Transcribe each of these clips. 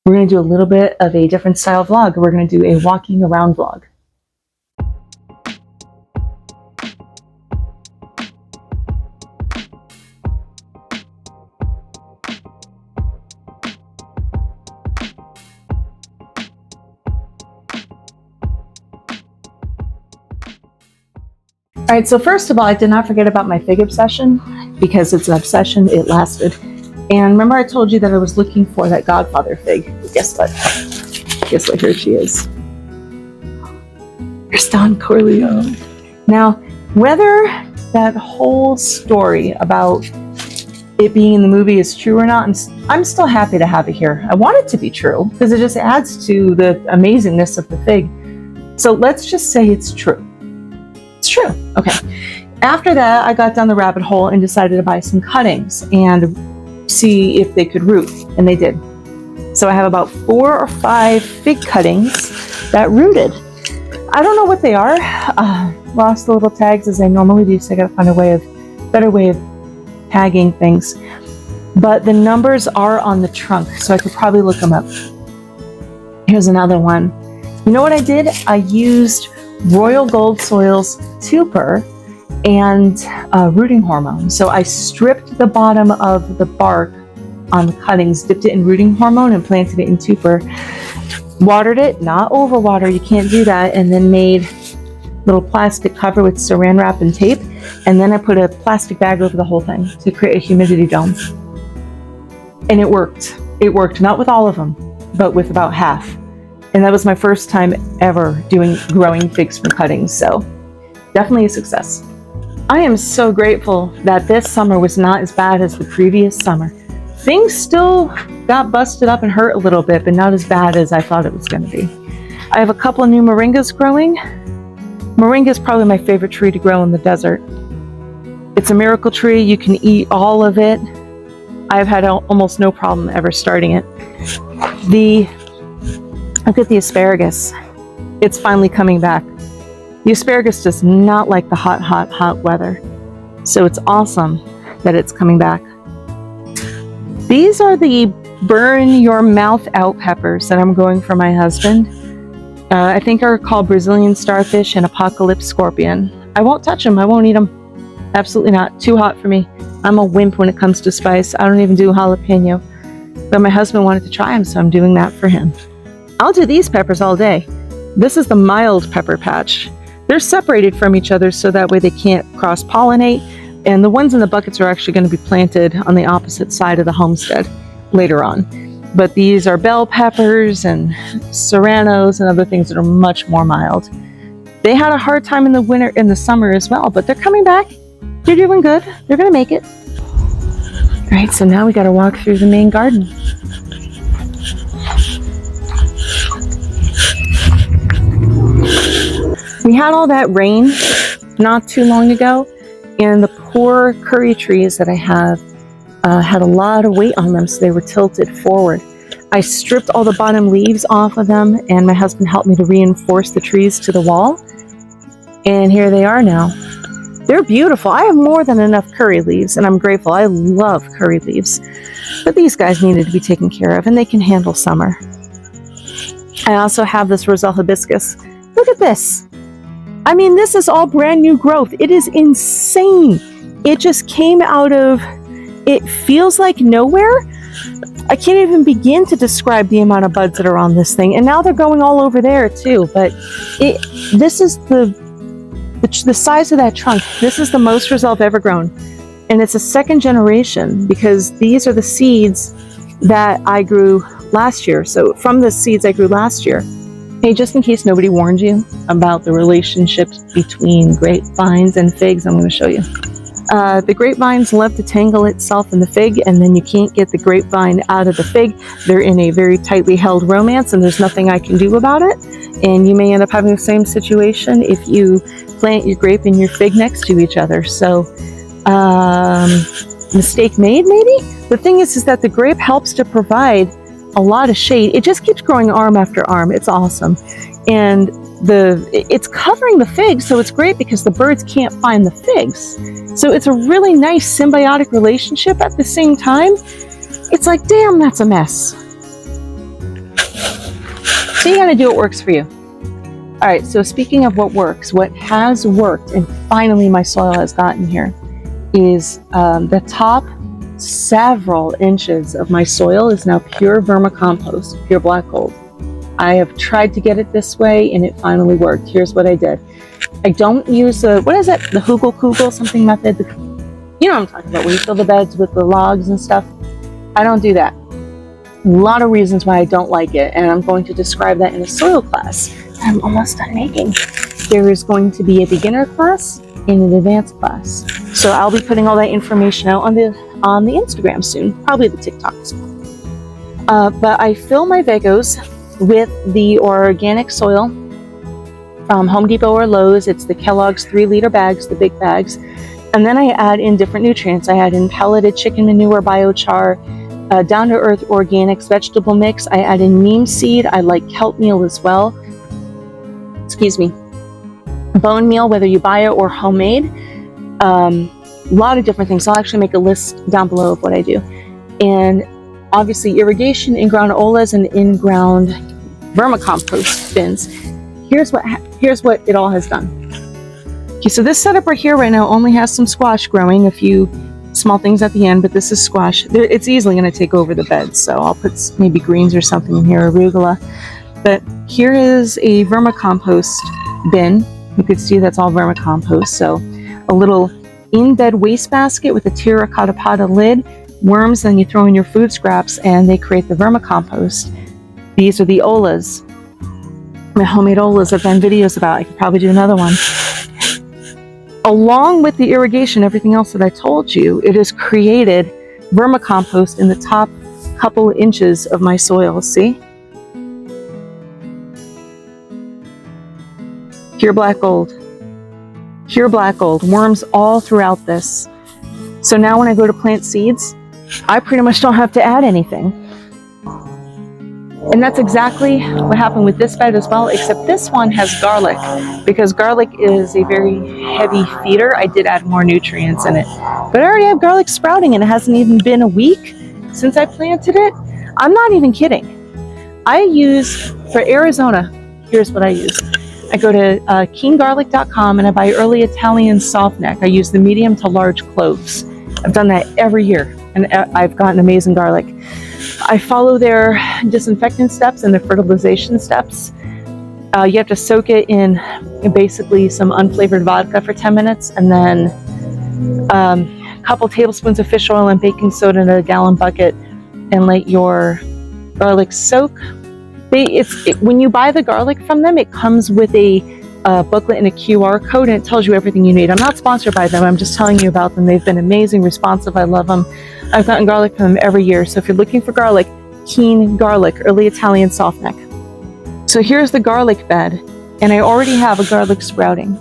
we're going to do a little bit of a different style vlog. We're going to do a walking around vlog. All right, so first of all, I did not forget about my fig obsession, because it's an obsession. It lasted. And remember I told you that I was looking for that Godfather fig. Guess what? Guess what? Here she is. Here's Don Corleone. Now, whether that whole story about it being in the movie is true or not, I'm still happy to have it here. I want it to be true because it just adds to the amazingness of the fig. So let's just say it's true. It's true. Okay. After that, I got down the rabbit hole and decided to buy some cuttings and see if they could root, and they did. So I have about 4 or 5 fig cuttings that rooted. I don't know what they are. Lost the little tags as I normally do, so I gotta find a better way of tagging things. But the numbers are on the trunk, so I could probably look them up. Here's another one. You know what I did? I used Royal Gold Soil's Tupor and rooting hormone. So I stripped the bottom of the bark on the cuttings, dipped it in rooting hormone and planted it in Tupor. Watered it, not overwater, you can't do that, and then made little plastic cover with saran wrap and tape, and then I put a plastic bag over the whole thing to create a humidity dome. And it worked. It worked, not with all of them, but with about half. And that was my first time ever growing figs from cuttings, so definitely a success. I am so grateful that this summer was not as bad as the previous summer. Things still got busted up and hurt a little bit, but not as bad as I thought it was going to be. I have a couple of new moringas growing. Moringa is probably my favorite tree to grow in the desert. It's a miracle tree. You can eat all of it. I've had almost no problem ever starting it. Look at the asparagus. It's finally coming back. The asparagus does not like the hot weather. So it's awesome that it's coming back. These are the burn your mouth out peppers that I'm growing for my husband. I think are called Brazilian starfish and apocalypse scorpion. I won't touch them. I won't eat them. Absolutely not. Too hot for me. I'm a wimp when it comes to spice. I don't even do jalapeno. But my husband wanted to try them, so I'm doing that for him. I'll do these peppers all day. This is the mild pepper patch. They're separated from each other so that way they can't cross-pollinate, and the ones in the buckets are actually going to be planted on the opposite side of the homestead later on. But these are bell peppers and serranos and other things that are much more mild. They had a hard time in the summer as well, but they're coming back. They're doing good. They're going to make it. All right, so now we got to walk through the main garden. We had all that rain not too long ago, and the poor curry trees that I have had a lot of weight on them, so they were tilted forward. I stripped all the bottom leaves off of them, and my husband helped me to reinforce the trees to the wall. And here they are now. They're beautiful. I have more than enough curry leaves, and I'm grateful. I love curry leaves. But these guys needed to be taken care of, and they can handle summer. I also have this Roselle hibiscus. Look at this. I mean, this is all brand new growth. It is insane. It just came out of, it feels like nowhere. I can't even begin to describe the amount of buds that are on this thing. And now they're going all over there too. But this is the size of that trunk. This is the most Roselle I've ever grown. And it's a second generation because these are the seeds that I grew last year. So from the seeds I grew last year. Hey, just in case nobody warned you about the relationship between grapevines and figs, I'm going to show you. The grapevines love to tangle itself in the fig, and then you can't get the grapevine out of the fig. They're in a very tightly held romance, and there's nothing I can do about it. And you may end up having the same situation if you plant your grape and your fig next to each other. So, mistake made, maybe? The thing is that the grape helps to provide a lot of shade. It just keeps growing arm after arm. It's awesome. And it's covering the figs, so it's great because the birds can't find the figs. So it's a really nice symbiotic relationship. At the same time, it's like, damn, that's a mess. So you got to do what works for you. All right, so speaking of what works, what has worked, and finally my soil has gotten here, is the top several inches of my soil is now pure vermicompost, pure black gold. I have tried to get it this way and it finally worked. Here's what I did. I don't use what is it? The Hugel something method. You know what I'm talking about, where you fill the beds with the logs and stuff. I don't do that. A lot of reasons why I don't like it, and I'm going to describe that in a soil class I'm almost done making. There is going to be a beginner class and an advanced class. So I'll be putting all that information out on the Instagram soon, probably the TikToks. But I fill my Vegos with the organic soil from Home Depot or Lowe's. It's the Kellogg's 3-liter bags, the big bags. And then I add in different nutrients. I add in pelleted chicken manure, biochar, down-to-earth organics vegetable mix. I add in neem seed. I like kelp meal as well. Excuse me. Bone meal, whether you buy it or homemade. A lot of different things. I'll actually make a list down below of what I do. And obviously irrigation, in-ground olas, and in-ground vermicompost bins. Here's what it all has done. Okay, so this setup right now only has some squash growing, a few small things at the end, but this is squash. It's easily going to take over the bed, so I'll put maybe greens or something in here, arugula. But here is a vermicompost bin. You can see that's all vermicompost. So a little in-bed wastebasket with a terracotta potta lid, worms, then you throw in your food scraps and they create the vermicompost. These are the olas. My homemade olas I've done videos about. I could probably do another one. Along with the irrigation, everything else that I told you, it has created vermicompost in the top couple inches of my soil. See? Pure black gold. Pure black gold. Worms all throughout this. So now when I go to plant seeds, I pretty much don't have to add anything. And that's exactly what happened with this bed as well, except this one has garlic. Because garlic is a very heavy feeder, I did add more nutrients in it. But I already have garlic sprouting and it hasn't even been a week since I planted it. I'm not even kidding. I use, for Arizona, here's what I use. I go to KeeneGarlic.com and I buy early Italian soft neck. I use the medium to large cloves. I've done that every year and I've gotten amazing garlic. I follow their disinfectant steps and their fertilization steps. You have to soak it in basically some unflavored vodka for 10 minutes and then a couple tablespoons of fish oil and baking soda in a gallon bucket and let your garlic soak. When you buy the garlic from them, it comes with a booklet and a QR code and it tells you everything you need. I'm not sponsored by them. I'm just telling you about them. They've been amazing, responsive. I love them. I've gotten garlic from them every year. So if you're looking for garlic, Keene Garlic, early Italian soft neck. So here's the garlic bed and I already have a garlic sprouting.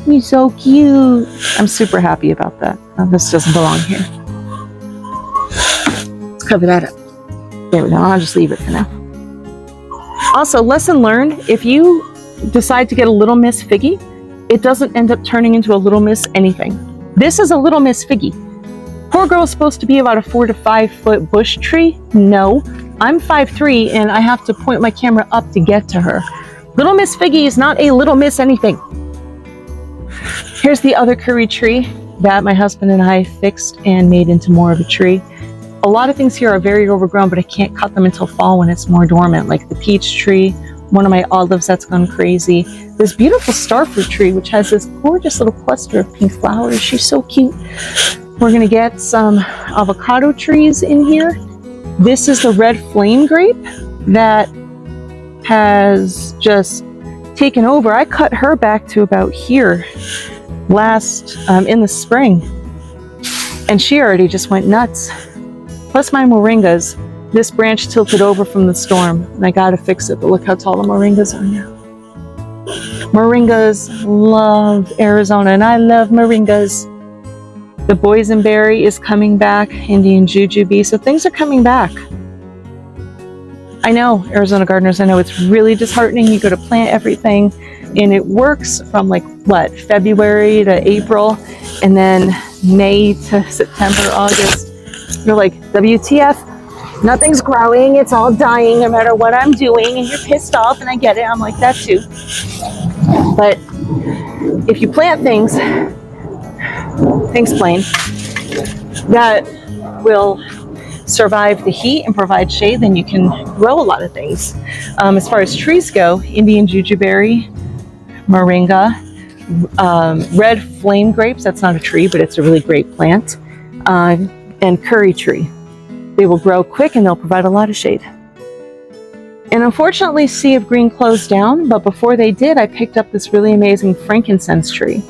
He's so cute. I'm super happy about that. This doesn't belong here. Let's cover that up. There we go. I'll just leave it for now. Also, lesson learned, if you decide to get a Little Miss figgy, it doesn't end up turning into a Little Miss anything. This is a Little Miss figgy. Poor girl's supposed to be about a 4 to 5 foot bush tree. No, I'm 5'3" and I have to point my camera up to get to her. Little Miss figgy is not a Little Miss anything. Here's the other curry tree that my husband and I fixed and made into more of a tree. A lot of things here are very overgrown, but I can't cut them until fall when it's more dormant, like the peach tree, one of my olives that's gone crazy. This beautiful starfruit tree, which has this gorgeous little cluster of pink flowers. She's so cute. We're gonna get some avocado trees in here. This is the red flame grape that has just taken over. I cut her back to about here in the spring, and she already just went nuts. Plus my moringas. This branch tilted over from the storm, and I gotta fix it, but look how tall the moringas are now. Moringas love Arizona, and I love moringas. The boysenberry is coming back, Indian jujube, so things are coming back. I know, Arizona gardeners, I know it's really disheartening. You go to plant everything, and it works from February to April, and then May to September, August. You're like, WTF? Nothing's growing, it's all dying no matter what I'm doing, and you're pissed off, and I get it, I'm like that too. But if you plant things, plain, that will survive the heat and provide shade, then you can grow a lot of things. As far as trees go, Indian jujube, moringa, red flame grapes, that's not a tree, but it's a really great plant, and curry tree. They will grow quick and they'll provide a lot of shade. And unfortunately, Sea of Green closed down, but before they did, I picked up this really amazing frankincense tree.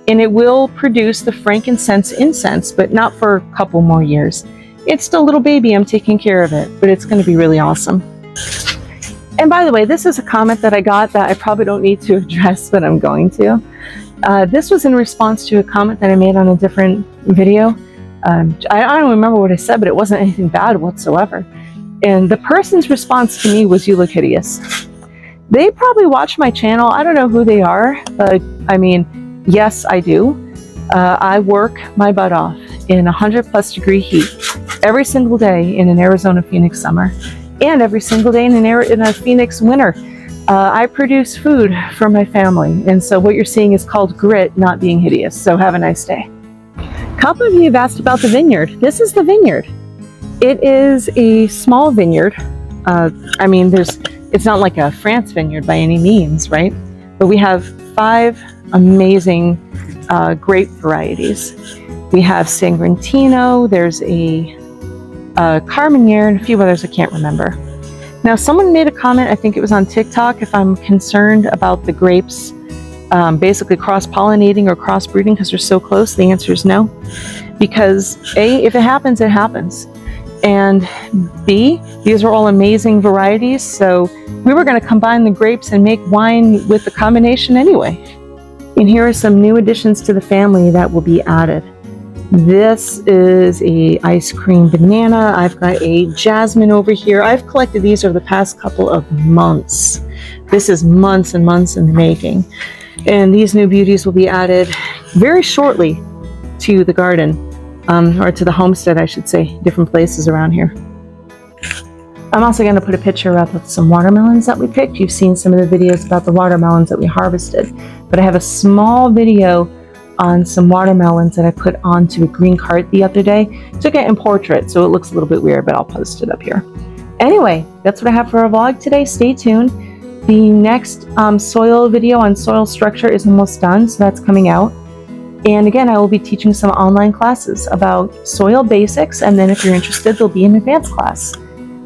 And it will produce the frankincense incense, but not for a couple more years. It's still a little baby, I'm taking care of it, but it's going to be really awesome. And by the way, this is a comment that I got that I probably don't need to address, but I'm going to. This was in response to a comment that I made on a different video. I don't remember what I said, but it wasn't anything bad whatsoever. And the person's response to me was, "You look hideous." They probably watch my channel. I don't know who they are, but I mean, yes, I do. I work my butt off in 100+ degree heat every single day in an Arizona Phoenix summer, and every single day in a Phoenix winter. I produce food for my family, and so what you're seeing is called grit, not being hideous. So have a nice day. A couple of you have asked about the vineyard. This is the vineyard. It is a small vineyard. I mean, it's not like a France vineyard by any means, right? But we have 5 amazing grape varieties. We have Sangrantino, there's a Carmenere, and a few others I can't remember. Now, someone made a comment, I think it was on TikTok, if I'm concerned about the grapes basically cross-pollinating or cross-breeding because they're so close. The answer is no. Because A, if it happens, it happens. And B, these are all amazing varieties, so we were going to combine the grapes and make wine with the combination anyway. And here are some new additions to the family that will be added. This is a ice cream banana. I've got a jasmine over here. I've collected these over the past couple of months. This is months and months in the making. And these new beauties will be added very shortly to the garden, or to the homestead, I should say, different places around here. I'm also going to put a picture up of some watermelons that we picked. You've seen some of the videos about the watermelons that we harvested, but I have a small video on some watermelons that I put onto a green cart the other day. Took it in portrait, so it looks a little bit weird, but I'll post it up here. Anyway, that's what I have for our vlog today. Stay tuned. The next soil video on soil structure is almost done, so that's coming out. And again, I will be teaching some online classes about soil basics, and then if you're interested, there'll be an advanced class.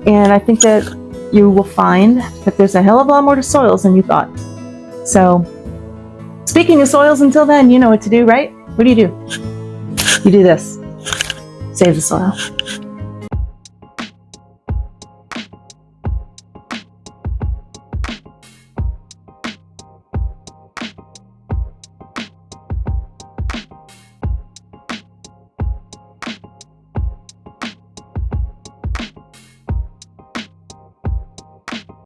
And I think that you will find that there's a hell of a lot more to soils than you thought. So, speaking of soils, until then, you know what to do, right? What do? You do this. Save the soil.